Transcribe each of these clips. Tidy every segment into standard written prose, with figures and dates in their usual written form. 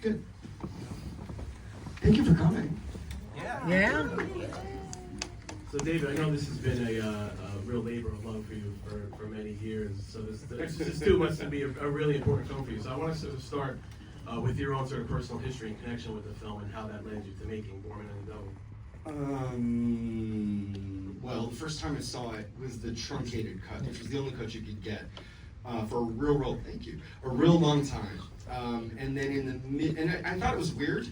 Good. Thank you for coming. Yeah. So David, I know this has been a real labor of love for you for many years. So The Exorcist II must be a really important film for you. So I want to sort of start with your own sort of personal history and connection with the film and how that led you to making Boorman and the Devil. Well, the first time I saw it was the truncated cut, which was the only cut you could get for a real long time. And then in the mid, and I thought it was weird,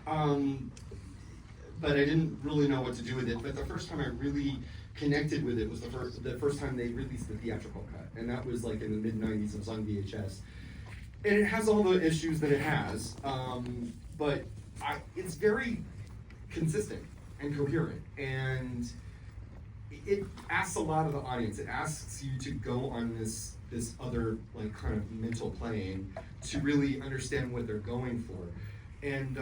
but I didn't really know what to do with it. But the first time I really connected with it was the first time they released the theatrical cut, and that was like in the mid-90s. It was on VHS, and it has all the issues that it has, but it's very consistent and coherent, and it asks a lot of the audience. It asks you to go on this other like kind of mental plane to really understand what they're going for, and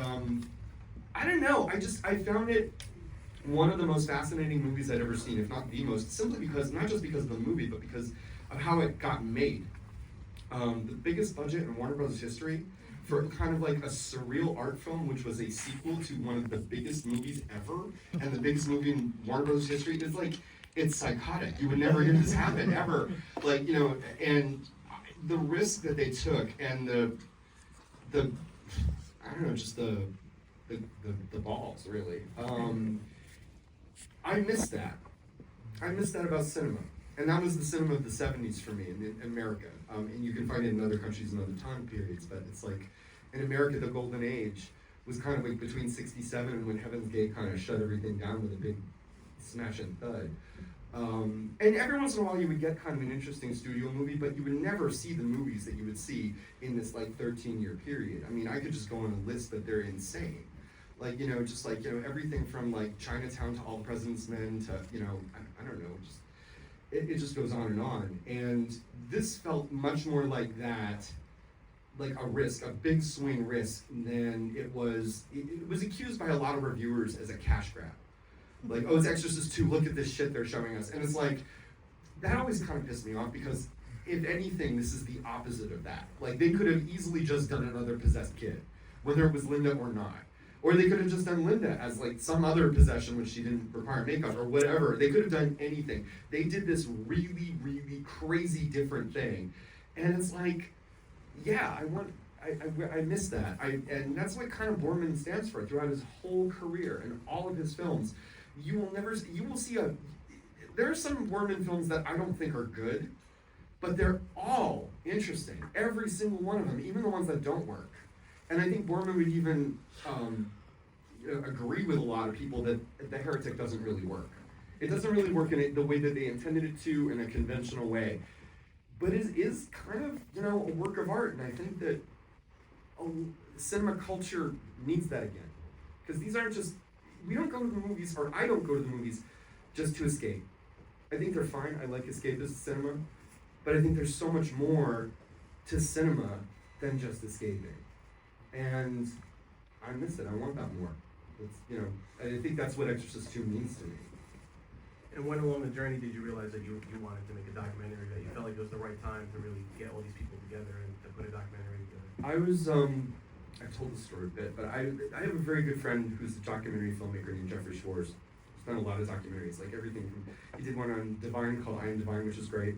I don't know. I found it one of the most fascinating movies I'd ever seen, if not the most, simply because, not just because of the movie, but because of how it got made. The biggest budget in Warner Bros. History for kind of like a surreal art film, which was a sequel to one of the biggest movies ever, and the biggest movie in Warner Bros. History is like, it's psychotic. You would never hear this happen, ever. Like, you know, and the risk that they took, and the I don't know, just the balls, really. I missed that. I missed that about cinema. And that was the cinema of the 70s for me in America. And you can find it in other countries and other time periods, but it's like, in America, the golden age was kind of like between 67 and when Heaven's Gate kind of shut everything down with a big smash and thud. And every once in a while you would get kind of an interesting studio movie, but you would never see the movies that you would see in this like 13-year period. I mean, I could just go on a list, but they're insane. Like, you know, just like, you know, everything from like Chinatown to All the President's Men to, you know, I don't know, just, it just goes on and on. And this felt much more like that, like a risk, a big swing risk, than it was accused by a lot of reviewers as a cash grab. Like, oh, it's Exorcist II, look at this shit they're showing us. And it's like, that always kind of pissed me off, because if anything, this is the opposite of that. Like, they could have easily just done another possessed kid, whether it was Linda or not. Or they could have just done Linda as like some other possession which she didn't require makeup or whatever. They could have done anything. They did this really, really crazy different thing. And it's like, yeah, I miss that. And that's what kind of Boorman stands for throughout his whole career and all of his films. You will see there are some Boorman films that I don't think are good, but they're all interesting. Every single one of them, even the ones that don't work. And I think Borman would even agree with a lot of people that the Heretic doesn't really work. It doesn't really work in the way that they intended it to, in a conventional way. But it is kind of, you know, a work of art. And I think that cinema culture needs that again. Because these aren't just, we don't go to the movies, or I don't go to the movies just to escape. I think they're fine. I like escapist cinema. But I think there's so much more to cinema than just escaping. And I miss it. I want that more. It's, you know, I think that's what Exorcist II means to me. And when along the journey did you realize that you wanted to make a documentary, that you felt like it was the right time to really get all these people together and to put a documentary together? I was, I've told this story a bit, but I have a very good friend who's a documentary filmmaker named Jeffrey Schwartz. He's done a lot of documentaries, like everything from, he did one on Divine called I Am Divine, which is great.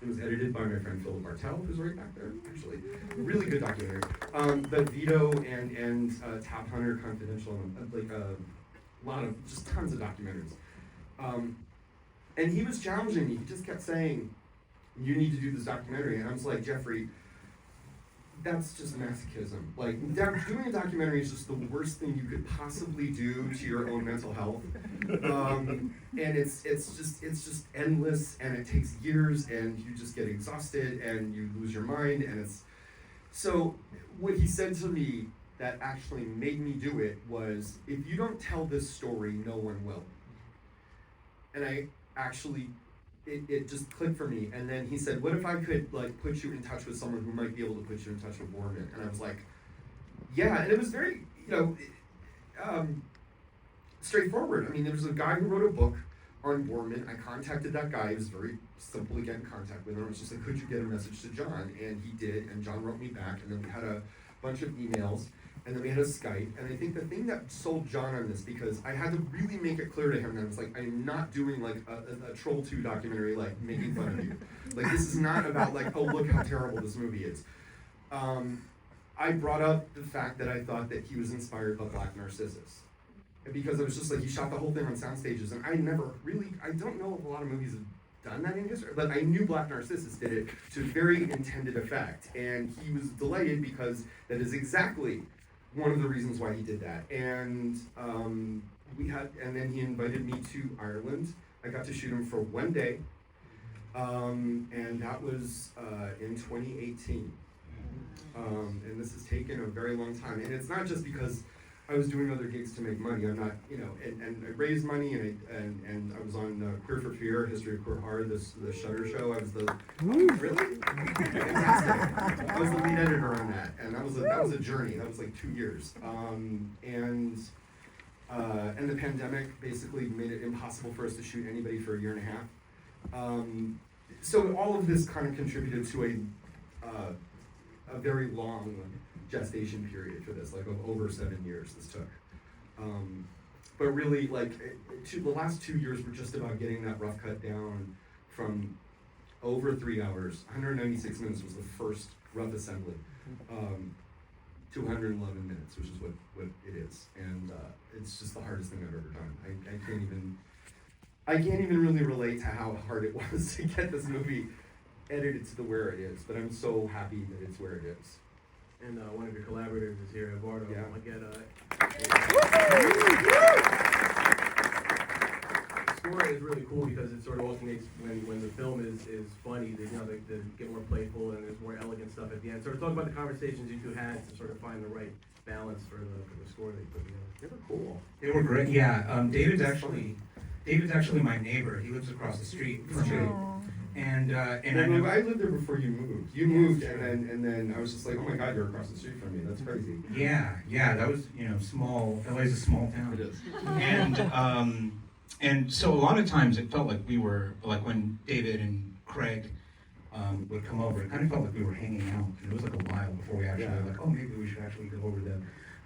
It was edited by my friend Philip Bartel, who's right back there, actually. Really good documentary. But Vito and Tap Hunter Confidential, like a lot of, just tons of documentaries. And he was challenging me. He just kept saying, you need to do this documentary. And I was like, Jeffrey, that's just masochism. Like, doing a documentary is just the worst thing you could possibly do to your own mental health. And it's just endless, and it takes years, and you just get exhausted, and you lose your mind, and it's... So, what he said to me that actually made me do it was, if you don't tell this story, no one will. And I actually... It just clicked for me, and then he said, what if I could like put you in touch with someone who might be able to put you in touch with Borman? And I was like, yeah, and it was very, you know, straightforward. I mean, there was a guy who wrote a book on Borman. I contacted that guy. It was very simple to get in contact with him. I was just like, could you get a message to John? And he did, and John wrote me back, and then we had a bunch of emails. and then we had a Skype, and I think the thing that sold John on this, because I had to really make it clear to him that I was like, I'm not doing like a Troll 2 documentary, like making fun of you. Like, this is not about like, oh, look how terrible this movie is. I brought up the fact that I thought that he was inspired by Black Narcissus. Because it was just like, he shot the whole thing on sound stages, and I don't know if a lot of movies have done that in history, but I knew Black Narcissus did it to very intended effect, and he was delighted because that is exactly one of the reasons why he did that. And then he invited me to Ireland. I got to shoot him for 1 day, and that was in 2018. And this has taken a very long time, and it's not just because I was doing other gigs to make money. I'm not, and I raised money, and I was on Queer for Fear, History of Queer Horror, the Shudder show. I was really fantastic. I was the lead editor on that, and that was a journey. That was like 2 years, and the pandemic basically made it impossible for us to shoot anybody for a year and a half. So all of this kind of contributed to a very long gestation period for this, like of over 7 years this took. But really, like, the last 2 years were just about getting that rough cut down from over 3 hours. 196 minutes was the first rough assembly, to 111 minutes, which is what it is. And it's just the hardest thing I've ever done. I can't even really relate to how hard it was to get this movie edited to where it is, but I'm so happy that it's where it is. And one of your collaborators is here, Eduardo. Yeah. The score is really cool because it sort of alternates when the film is funny. They get more playful and there's more elegant stuff at the end. Sort of talk about the conversations you two had to sort of find the right balance for the score that you put together. They were cool. They were great. Yeah, David's actually my neighbor. He lives across the street from me. And I know I lived there before you moved. You moved, and then I was just like, oh my God, you're across the street from me. That's crazy. Yeah, that was small. LA's a small town. It is. And so a lot of times it felt like we were like when David and Craig would come over. It kind of felt like we were hanging out. And it was like a while before we actually were like, oh, maybe we should actually go over the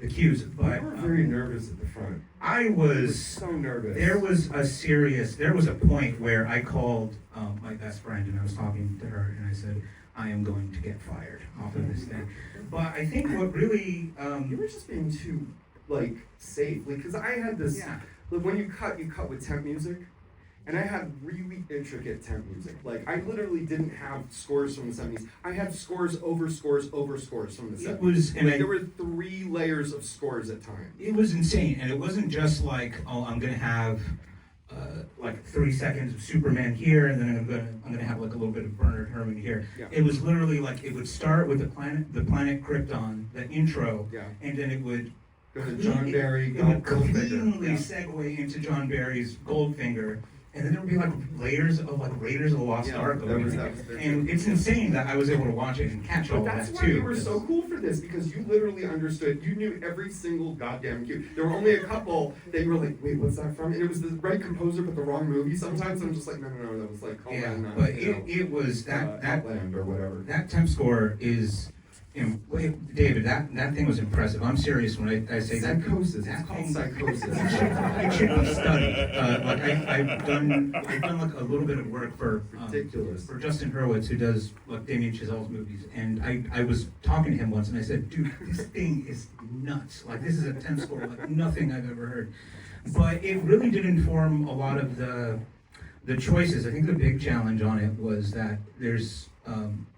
cues. But you were very nervous at the front. I was so nervous. There was a point where I called my best friend and I was talking to her and I said, I am going to get fired off of this thing. But I think what really you were just being too like safe, like because I had this. Yeah. Like when you cut with temp music, and I had really intricate temp music. Like I literally didn't have scores from the 70s. I had scores over scores over scores from the 70s. There were 3 layers of scores at times. It was insane, and it wasn't just like, oh, I'm gonna have like 3 seconds of Superman here, and then I'm gonna have like a little bit of Bernard Herrmann here. Yeah. It was literally like it would start with the planet Krypton, the intro, Yeah. and then it would Go to John Barry, it would Goldfinger. cleanly Yeah. segue into John Barry's Goldfinger. And then there would be like layers of like Raiders of the Lost Ark. That was there and too. it's insane that I was able to watch it and catch all But that that's too. why you were so cool for this, because you literally understood. You knew every single goddamn cue. There were only a couple that you were like, wait, what's that from? And it was the right composer but the wrong movie sometimes. And I'm just like, no. That was like, But it was that Outland or whatever. That temp score is. David, that thing was impressive. I'm serious when I say Psychosis. that It's called thing, psychosis. it should be studied. I've done like a little bit of work for Ridiculous. for Justin Hurwitz, who does like Damien Chazelle's movies, and I was talking to him once, and I said, dude, this thing is nuts. Like this is a temp score like nothing I've ever heard. But it really did inform a lot of the choices. I think the big challenge on it was that there's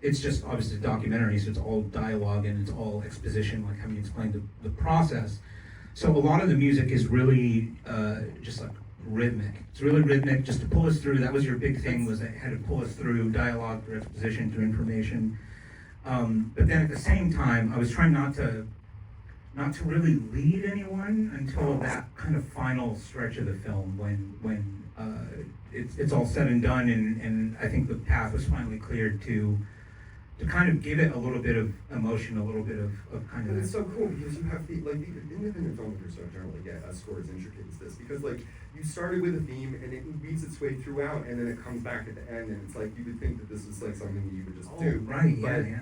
it's just obviously a documentary, so it's all dialogue and it's all exposition, like having explained the process. So a lot of the music is really just like rhythmic. It's really rhythmic, just to pull us through. That was your big thing, was that it had to pull us through dialogue, through exposition, through information. But then at the same time, I was trying not to really lead anyone until that kind of final stretch of the film when it's all said and done, and I think the path was finally cleared to kind of give it a little bit of emotion, a little bit of kind But of. it's so cool because you have the independent filmmakers don't generally get a score as intricate as this, because like you started with a theme and it weaves its way throughout and then it comes back at the end, and it's like you would think that this was like something that you would just do. Right, but yeah.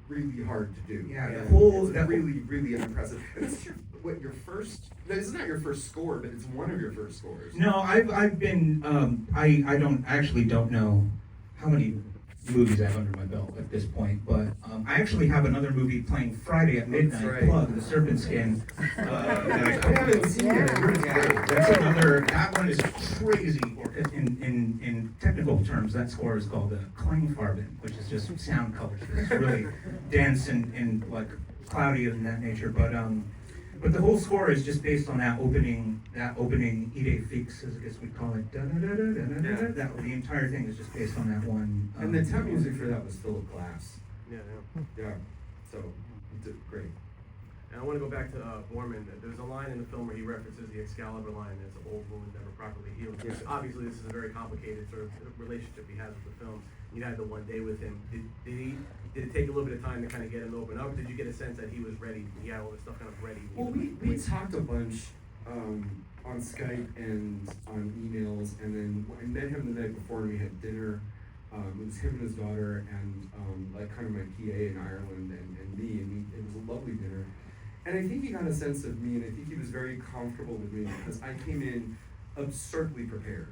really hard to do. Yeah, the And whole- it's that- really, really impressive. And this is your first, no, this is not your first score, but it's one of your first scores. No, I've been I actually don't know how many movies I have under my belt at this point, but I actually have another movie playing Friday at midnight. That's right. Plug, The Serpent Skin. I haven't seen it. I heard it's great. That's another. That one is crazy. In technical terms, that score is called Klangfarben, which is just sound colors. It's really dense and like cloudy and that nature. But the whole score is just based on that opening Ide Fix, as I guess we call it. That the entire thing is just based on that one. And the temp music for that was Philip Glass. Yeah. Yeah. So, he did great. And I want to go back to Borman. There's a line in the film where he references the Excalibur line, that's an old wound never properly healed. Yeah. Obviously, this is a very complicated sort of relationship he has with the film. You had the one day with him. Did it take a little bit of time to kind of get him to open up? Or did you get a sense that he was ready? He had all this stuff kind of ready? Well, we talked a bunch on Skype and on emails, and then I met him the night before, and we had dinner. It was him and his daughter, and like kind of my PA in Ireland, and me, and it was a lovely dinner. And I think he got a sense of me, and I think he was very comfortable with me because I came in absurdly prepared.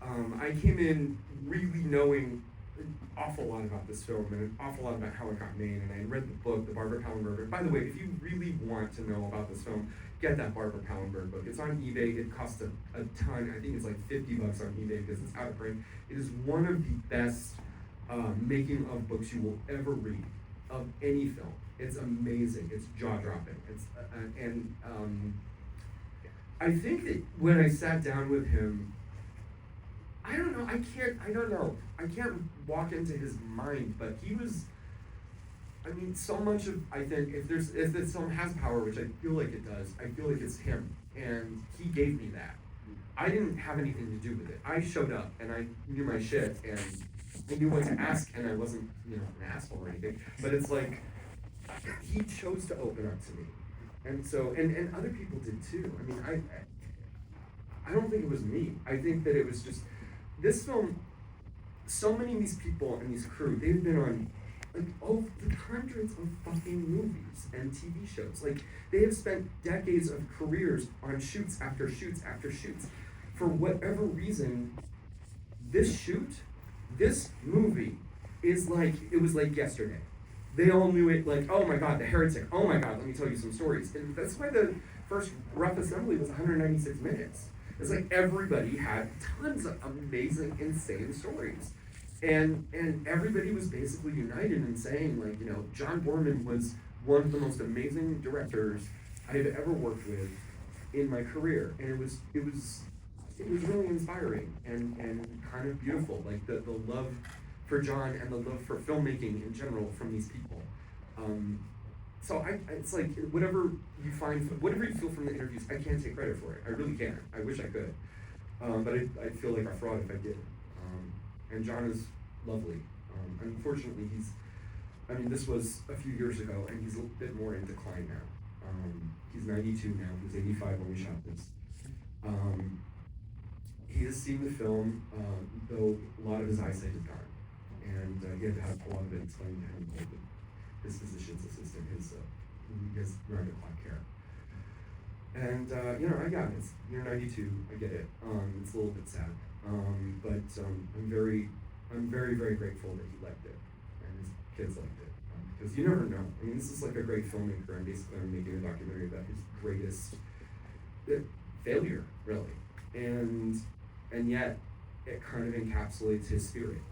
I came in really knowing an awful lot about this film and an awful lot about how it got made, and I had read the book, the Barbara Pallenberg. By the way, if you really want to know about this film, get that Barbara Pallenberg book. It's on eBay. It costs a ton. I think it's like $50 on eBay because it's out of print. It is one of the best making of books you will ever read of any film. It's amazing. It's jaw-dropping. It's I think that when I sat down with him, I don't know. I can't walk into his mind, but he was. I mean, so much of, I think, if this film has power, which I feel like it does, I feel like it's him, and he gave me that. I didn't have anything to do with it. I showed up, and I knew my shit, and I knew what to ask, and I wasn't, an asshole or anything, but it's like, he chose to open up to me. And so, and other people did too. I mean, I don't think it was me. I think that it was just, this film, so many of these people and these crew, they've been on hundreds of fucking movies and TV shows. Like, they have spent decades of careers on shoots after shoots after shoots. For whatever reason, this movie is like, it was like yesterday. They all knew it, like, oh my God, the Heretic, oh my God, let me tell you some stories. And that's why the first rough assembly was 196 minutes. It's like everybody had tons of amazing, insane stories. And everybody was basically united in saying, like, John Boorman was one of the most amazing directors I've ever worked with in my career. And it was really inspiring and kind of beautiful, like the love for John and the love for filmmaking in general from these people. So it's like, whatever you feel from the interviews, I can't take credit for it. I really can't. I wish I could. But I'd feel like a fraud if I did. And John is lovely. Unfortunately, this was a few years ago, and he's a bit more in decline now. He's 92 now. He was 85 when we shot this. He has seen the film, though a lot of his eyesight is gone. And he had to have a lot of it explained to him by his physician's assistant, he has round-the-clock care. And, I got it. You're 92, I get it. It's a little bit sad. But I'm very, very grateful that he liked it, and his kids liked it. Because you never know. I mean, this is like a great filmmaker, and basically I'm making a documentary about his greatest failure, really. And yet, it kind of encapsulates his spirit.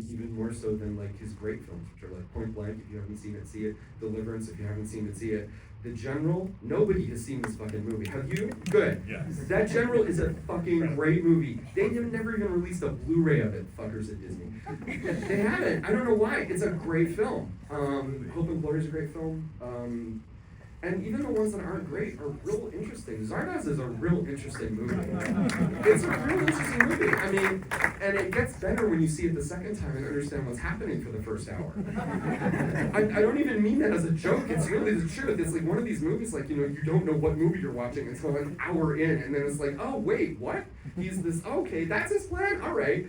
Even more so than like his great films, which are like Point Blank, if you haven't seen it, see it. Deliverance, if you haven't seen it, see it. The General, nobody has seen this fucking movie. Have you? Good. Yes. That General is a fucking great movie. They have never even released a Blu-ray of it, fuckers at Disney. They haven't. I don't know why. It's a great film. Hope and Glory is a great film. And even the ones that aren't great are real interesting. Zardoz is a real interesting movie. It's a real interesting movie. I mean, and it gets better when you see it the second time and understand what's happening for the first hour. I don't even mean that as a joke. It's really the truth. It's like one of these movies, like, you don't know what movie you're watching until an hour in, and then it's like, oh, wait, what? He's this, okay, that's his plan? All right.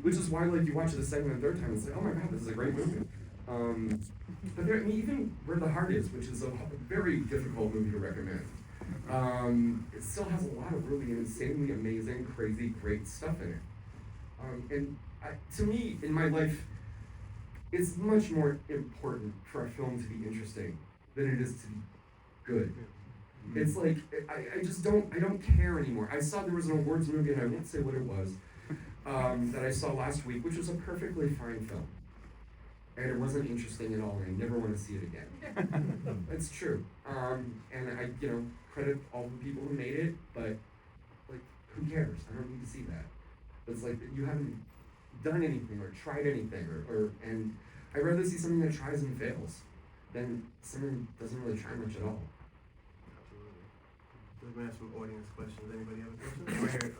Which is why, like, you watch it the second and third time, it's like, oh my God, this is a great movie. But there, I mean, even Where the Heart Is, which is a very difficult movie to recommend, it still has a lot of really insanely amazing, crazy, great stuff in it. And to me, in my life, it's much more important for a film to be interesting than it is to be good. It's like, I just don't care anymore. I saw there was an awards movie, and I won't say what it was, that I saw last week, which was a perfectly fine film. And it wasn't interesting at all, and I never want to see it again. That's true. And I, credit all the people who made it, but, like, who cares? I don't need to see that. It's like, you haven't done anything or tried anything, and I'd rather see something that tries and fails than something that doesn't really try much at all. Absolutely. We're going to have some audience questions. Anybody have a question? Right here,